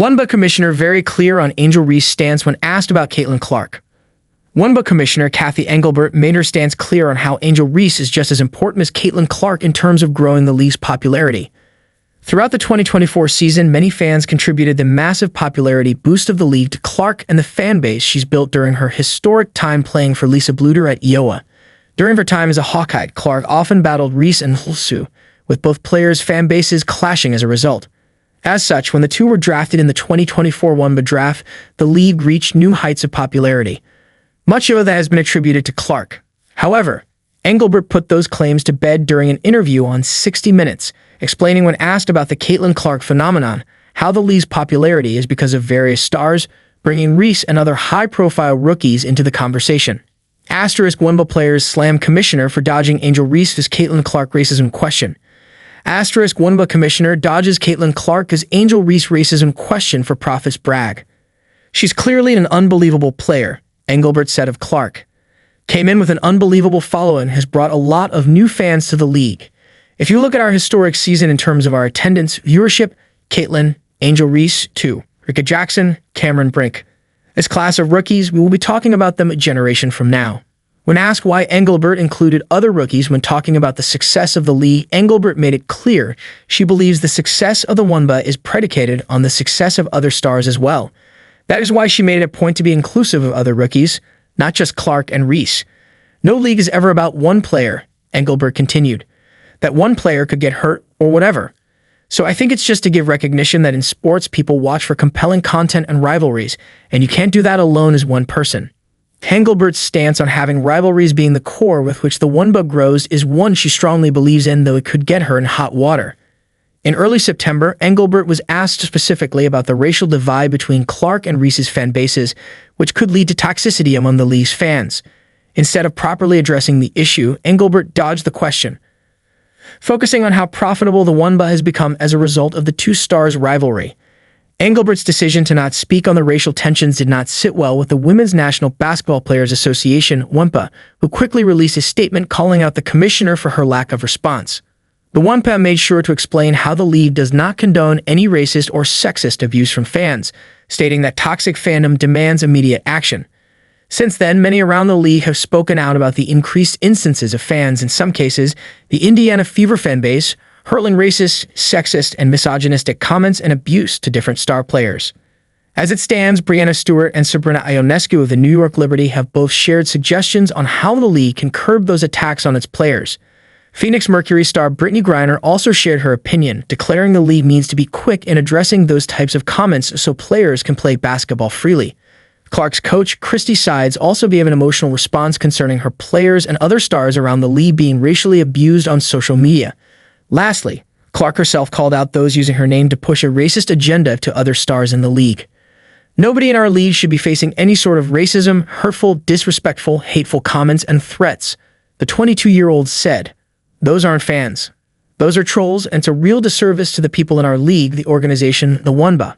Wnba commissioner very clear on Angel Reese stance when asked about Caitlin Clark. Wnba commissioner Cathy Engelbert made her stance clear on how Angel Reese is just as important as Caitlin Clark in terms of growing the league's popularity. Throughout the 2024 season, many fans contributed the massive popularity boost of the league to Clark and the fan base she's built during her historic time playing for bluder at Iowa. During her time as a Hawkeye, Clark often battled Reese and Hulsu, with both players' fan bases clashing as a result. As such, when the two were drafted in the 2024 Wnba draft, the league reached new heights of popularity. Much of that has been attributed to Clark. However, Engelbert put those claims to bed during an interview on 60 Minutes, explaining when asked about the Caitlin Clark phenomenon, how the league's popularity is because of various stars, bringing Reese and other high-profile rookies into the conversation. Wnba players slam commissioner for dodging Angel Reese as Caitlin Clark racism question. Wnba commissioner dodges Caitlin Clark as Angel Reese racism question for profits brag. She's clearly an unbelievable player, Engelbert said of Clark. Came in with an unbelievable following and has brought a lot of new fans to the league. If you look at our historic season in terms of our attendance, viewership, Caitlin, Angel Reese, 2, Rika Jackson, Cameron Brink. This class of rookies, we will be talking about them a generation from now. When asked why Engelbert included other rookies when talking about the success of the league, Engelbert made it clear she believes the success of the Wnba is predicated on the success of other stars as well. That is why she made it a point to be inclusive of other rookies, not just Clark and Reese. No league is ever about one player, Engelbert continued. That one player could get hurt or whatever. So I think it's just to give recognition that in sports people watch for compelling content and rivalries, and you can't do that alone as one person. Engelbert's stance on having rivalries being the core with which the Wnba grows is one she strongly believes in, though it could get her in hot water. In early September, Engelbert was asked specifically about the racial divide between Clark and Reese's fan bases, which could lead to toxicity among the league's fans. Instead of properly addressing the issue, Engelbert dodged the question, focusing on how profitable the Wnba has become as a result of the two stars' rivalry. Engelbert's decision to not speak on the racial tensions did not sit well with the Women's National Basketball Players Association, Wnba, who quickly released a statement calling out the commissioner for her lack of response. The Wnba made sure to explain how the league does not condone any racist or sexist abuse from fans, stating that toxic fandom demands immediate action. Since then, many around the league have spoken out about the increased instances of fans, in some cases, the Indiana Fever fan base, hurling racist, sexist, and misogynistic comments and abuse to different star players. As it stands, Breanna Stewart and Sabrina Ionescu of the New York Liberty have both shared suggestions on how the league can curb those attacks on its players. Phoenix Mercury star Brittany Griner also shared her opinion, declaring the league needs to be quick in addressing those types of comments so players can play basketball freely. Clark's coach, Christy Sides, also gave an emotional response concerning her players and other stars around the league being racially abused on social media. Lastly, Clark herself called out those using her name to push a racist agenda to other stars in the league. Nobody in our league should be facing any sort of racism, hurtful, disrespectful, hateful comments and threats, the 22-year-old said. Those aren't fans. Those are trolls, and it's a real disservice to the people in our league, the organization, the Wnba.